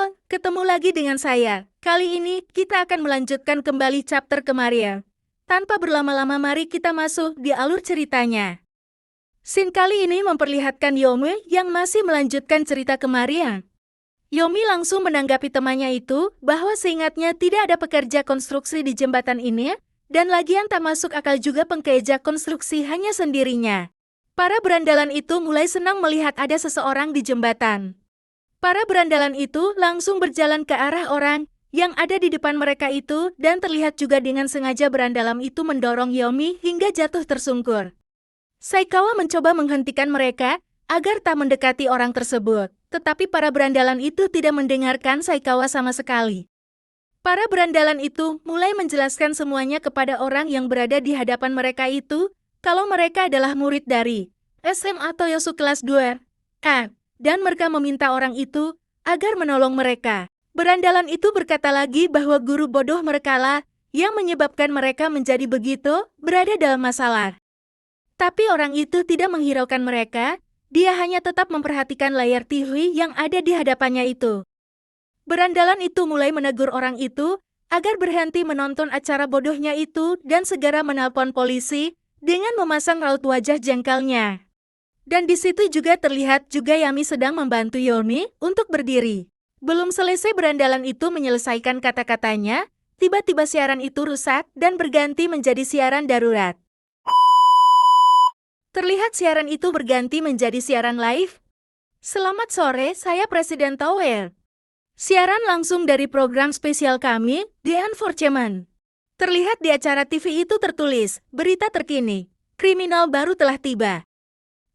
Halo, ketemu lagi dengan saya. Kali ini kita akan melanjutkan kembali chapter kemarin. Tanpa berlama-lama mari kita masuk di alur ceritanya. Scene kali ini memperlihatkan Yomi yang masih melanjutkan cerita kemarin. Yomi langsung menanggapi temannya itu bahwa seingatnya tidak ada pekerja konstruksi di jembatan ini, dan lagian tak masuk akal juga pengkerja konstruksi hanya sendirinya. Para berandalan itu mulai senang melihat ada seseorang di jembatan. Para berandalan itu langsung berjalan ke arah orang yang ada di depan mereka itu dan terlihat juga dengan sengaja berandalan itu mendorong Yomi hingga jatuh tersungkur. Saikawa mencoba menghentikan mereka agar tak mendekati orang tersebut, tetapi para berandalan itu tidak mendengarkan Saikawa sama sekali. Para berandalan itu mulai menjelaskan semuanya kepada orang yang berada di hadapan mereka itu, kalau mereka adalah murid dari SMA Toyosu kelas 2 A. Dan mereka meminta orang itu agar menolong mereka. Berandalan itu berkata lagi bahwa guru bodoh merekalah yang menyebabkan mereka menjadi begitu berada dalam masalah. Tapi orang itu tidak menghiraukan mereka, dia hanya tetap memperhatikan layar TV yang ada di hadapannya itu. Berandalan itu mulai menegur orang itu agar berhenti menonton acara bodohnya itu dan segera menelpon polisi dengan memasang raut wajah jengkelnya. Dan di situ juga terlihat juga Yami sedang membantu Yomi untuk berdiri. Belum selesai berandalan itu menyelesaikan kata-katanya, tiba-tiba siaran itu rusak dan berganti menjadi siaran darurat. Terlihat siaran itu berganti menjadi siaran live. Selamat sore, saya Presiden Tower. Siaran langsung dari program spesial kami, The Unfortunate. Terlihat di acara TV itu tertulis, berita terkini, kriminal baru telah tiba.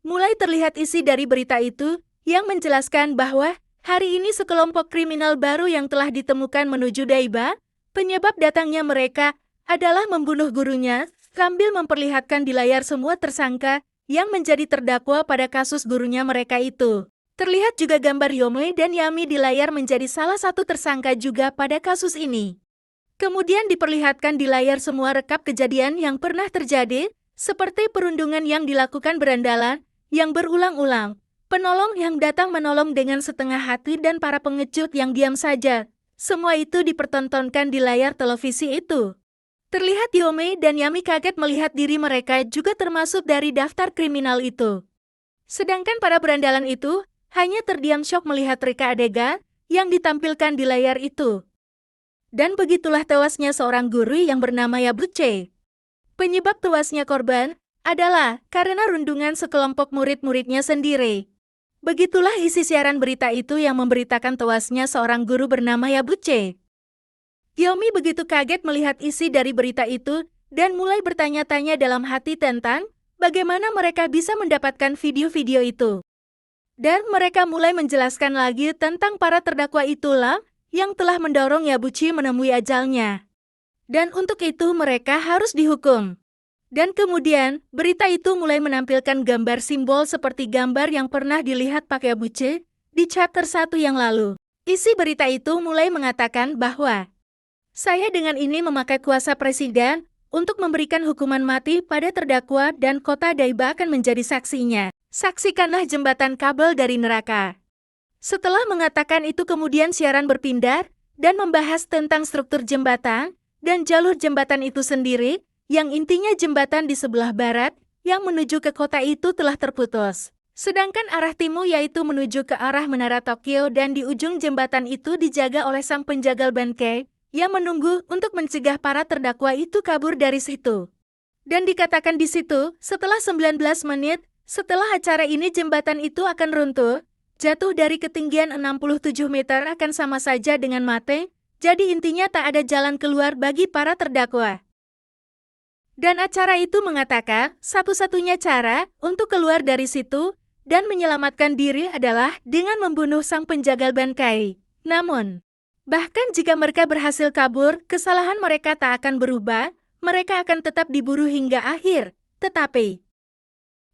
Mulai terlihat isi dari berita itu yang menjelaskan bahwa hari ini sekelompok kriminal baru yang telah ditemukan menuju Daiba, penyebab datangnya mereka adalah membunuh gurunya sambil memperlihatkan di layar semua tersangka yang menjadi terdakwa pada kasus gurunya mereka itu. Terlihat juga gambar Yomi dan Yami di layar menjadi salah satu tersangka juga pada kasus ini. Kemudian diperlihatkan di layar semua rekap kejadian yang pernah terjadi, seperti perundungan yang dilakukan berandalan, yang berulang-ulang, penolong yang datang menolong dengan setengah hati dan para pengecut yang diam saja. Semua itu dipertontonkan di layar televisi itu. Terlihat Yomi dan Yami kaget melihat diri mereka juga termasuk dari daftar kriminal itu. Sedangkan para berandalan itu hanya terdiam syok melihat reka adegan yang ditampilkan di layar itu. Dan begitulah tewasnya seorang guru yang bernama Yabuche. Penyebab tewasnya korban adalah karena rundungan sekelompok murid-muridnya sendiri. Begitulah isi siaran berita itu yang memberitakan tewasnya seorang guru bernama Yabuche. Yomi begitu kaget melihat isi dari berita itu dan mulai bertanya-tanya dalam hati tentang bagaimana mereka bisa mendapatkan video-video itu. Dan mereka mulai menjelaskan lagi tentang para terdakwa itulah yang telah mendorong Yabuchi menemui ajalnya. Dan untuk itu mereka harus dihukum. Dan kemudian, berita itu mulai menampilkan gambar simbol seperti gambar yang pernah dilihat pakai Yabuchi di chapter 1 yang lalu. Isi berita itu mulai mengatakan bahwa saya dengan ini memakai kuasa presiden untuk memberikan hukuman mati pada terdakwa dan kota Daiba akan menjadi saksinya. Saksikanlah jembatan kabel dari neraka. Setelah mengatakan itu kemudian siaran berpindah dan membahas tentang struktur jembatan dan jalur jembatan itu sendiri, yang intinya jembatan di sebelah barat yang menuju ke kota itu telah terputus. Sedangkan arah timur yaitu menuju ke arah Menara Tokyo dan di ujung jembatan itu dijaga oleh sang penjagal bangkai yang menunggu untuk mencegah para terdakwa itu kabur dari situ. Dan dikatakan di situ, setelah 19 menit, setelah acara ini jembatan itu akan runtuh, jatuh dari ketinggian 67 meter akan sama saja dengan mati, jadi intinya tak ada jalan keluar bagi para terdakwa. Dan acara itu mengatakan, satu-satunya cara untuk keluar dari situ dan menyelamatkan diri adalah dengan membunuh sang penjagal bangkai. Namun, bahkan jika mereka berhasil kabur, kesalahan mereka tak akan berubah, mereka akan tetap diburu hingga akhir. Tetapi,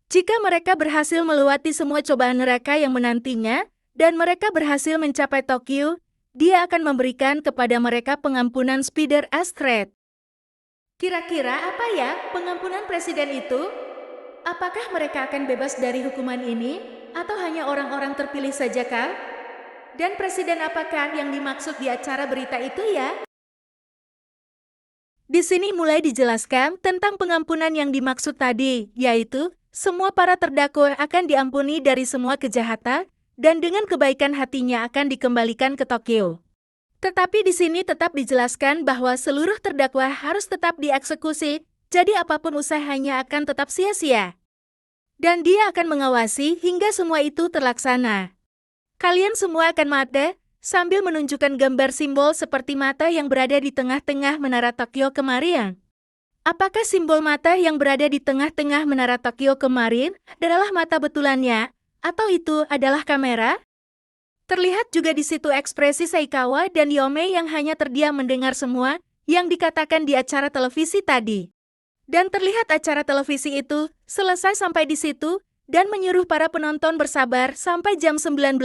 jika mereka berhasil melewati semua cobaan neraka yang menantinya, dan mereka berhasil mencapai Tokyo, dia akan memberikan kepada mereka pengampunan Spider Astrid. Kira-kira apa ya pengampunan presiden itu? Apakah mereka akan bebas dari hukuman ini? Atau hanya orang-orang terpilih saja kah? Dan presiden apakah yang dimaksud di acara berita itu ya? Di sini mulai dijelaskan tentang pengampunan yang dimaksud tadi, yaitu semua para terdakwa akan diampuni dari semua kejahatan dan dengan kebaikan hatinya akan dikembalikan ke Tokyo. Tetapi di sini tetap dijelaskan bahwa seluruh terdakwa harus tetap dieksekusi, jadi apapun usahanya akan tetap sia-sia. Dan dia akan mengawasi hingga semua itu terlaksana. Kalian semua akan mati, sambil menunjukkan gambar simbol seperti mata yang berada di tengah-tengah menara Tokyo kemarin. Apakah simbol mata yang berada di tengah-tengah menara Tokyo kemarin adalah mata betulannya, atau itu adalah kamera? Terlihat juga di situ ekspresi Saikawa dan Yome yang hanya terdiam mendengar semua yang dikatakan di acara televisi tadi. Dan terlihat acara televisi itu selesai sampai di situ dan menyuruh para penonton bersabar sampai jam 19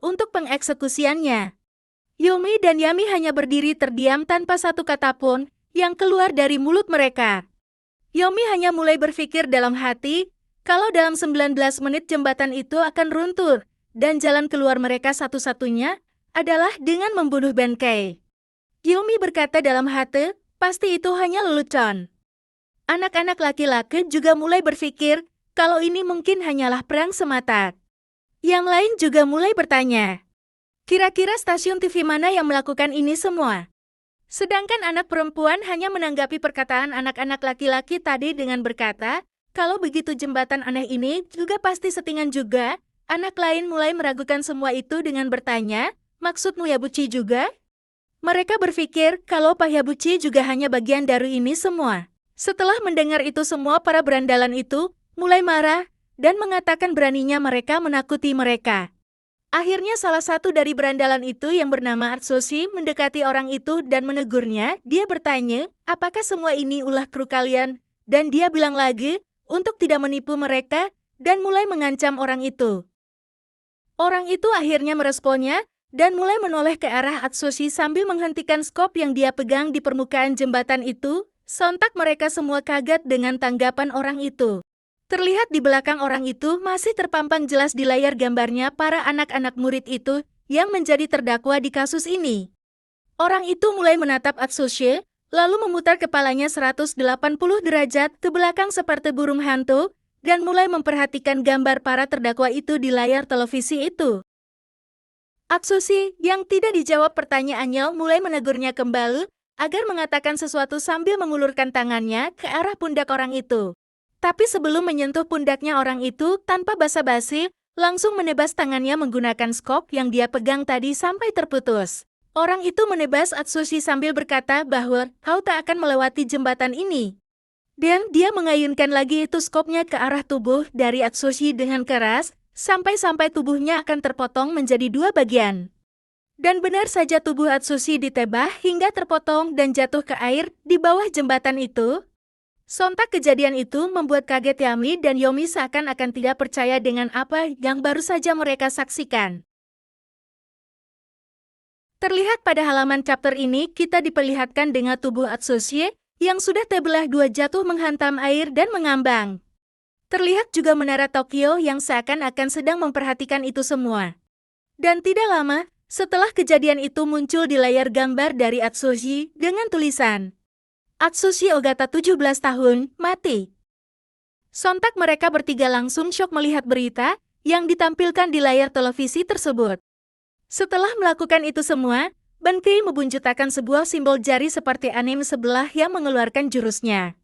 untuk pengeksekusiannya. Yome dan Yami hanya berdiri terdiam tanpa satu kata pun yang keluar dari mulut mereka. Yome hanya mulai berpikir dalam hati, kalau dalam 19 menit jembatan itu akan runtuh, dan jalan keluar mereka satu-satunya adalah dengan membunuh Benkei. Yumi berkata dalam hati, pasti itu hanya lelucon. Anak-anak laki-laki juga mulai berpikir, kalau ini mungkin hanyalah perang semata. Yang lain juga mulai bertanya, kira-kira stasiun TV mana yang melakukan ini semua? Sedangkan anak perempuan hanya menanggapi perkataan anak-anak laki-laki tadi dengan berkata, kalau begitu jembatan aneh ini juga pasti settingan juga. Anak lain mulai meragukan semua itu dengan bertanya, maksudmu Yabuchi juga? Mereka berpikir kalau Pak Yabuchi juga hanya bagian dari ini semua. Setelah mendengar itu semua para berandalan itu mulai marah dan mengatakan beraninya mereka menakuti mereka. Akhirnya salah satu dari berandalan itu yang bernama Atsushi mendekati orang itu dan menegurnya. Dia bertanya, apakah semua ini ulah kru kalian? Dan dia bilang lagi, untuk tidak menipu mereka dan mulai mengancam orang itu. Orang itu akhirnya meresponnya dan mulai menoleh ke arah Atsushi sambil menghentikan skop yang dia pegang di permukaan jembatan itu. Sontak mereka semua kaget dengan tanggapan orang itu. Terlihat di belakang orang itu masih terpampang jelas di layar gambarnya para anak-anak murid itu yang menjadi terdakwa di kasus ini. Orang itu mulai menatap Atsushi, lalu memutar kepalanya 180 derajat ke belakang seperti burung hantu, dan mulai memperhatikan gambar para terdakwa itu di layar televisi itu. Atsushi yang tidak dijawab pertanyaannya mulai menegurnya kembali agar mengatakan sesuatu sambil mengulurkan tangannya ke arah pundak orang itu. Tapi sebelum menyentuh pundaknya orang itu tanpa basa-basi, langsung menebas tangannya menggunakan skop yang dia pegang tadi sampai terputus. Orang itu menebas Atsushi sambil berkata bahwa kau tak akan melewati jembatan ini. Dan dia mengayunkan lagi itu skopnya ke arah tubuh dari Atsushi dengan keras, sampai-sampai tubuhnya akan terpotong menjadi dua bagian. Dan benar saja tubuh Atsushi ditebah hingga terpotong dan jatuh ke air di bawah jembatan itu. Sontak kejadian itu membuat kaget Yami dan Yomi seakan-akan tidak percaya dengan apa yang baru saja mereka saksikan. Terlihat pada halaman chapter ini kita diperlihatkan dengan tubuh Atsushi yang sudah terbelah dua jatuh menghantam air dan mengambang. Terlihat juga menara Tokyo yang seakan-akan sedang memperhatikan itu semua. Dan tidak lama, setelah kejadian itu muncul di layar gambar dari Atsushi dengan tulisan, Atsushi Ogata 17 tahun, mati. Sontak mereka bertiga langsung syok melihat berita yang ditampilkan di layar televisi tersebut. Setelah melakukan itu semua, Benkei membunjutakan sebuah simbol jari seperti anime sebelah yang mengeluarkan jurusnya.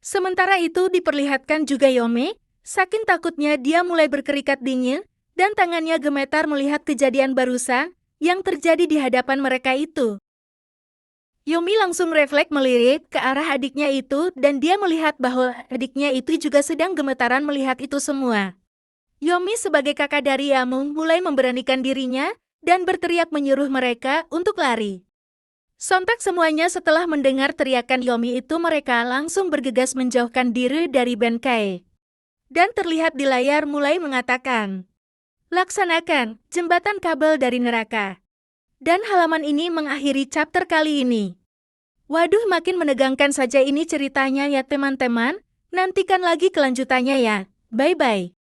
Sementara itu diperlihatkan juga Yome, saking takutnya dia mulai berkeringat dingin, dan tangannya gemetar melihat kejadian barusan yang terjadi di hadapan mereka itu. Yumi langsung refleks melirik ke arah adiknya itu dan dia melihat bahwa adiknya itu juga sedang gemetaran melihat itu semua. Yumi sebagai kakak dari Yamung mulai memberanikan dirinya dan berteriak menyuruh mereka untuk lari. Sontak semuanya setelah mendengar teriakan Yomi itu mereka langsung bergegas menjauhkan diri dari Benkei. Dan terlihat di layar mulai mengatakan, laksanakan jembatan kabel dari neraka. Dan halaman ini mengakhiri chapter kali ini. Waduh, makin menegangkan saja ini ceritanya ya teman-teman. Nantikan lagi kelanjutannya ya. Bye-bye.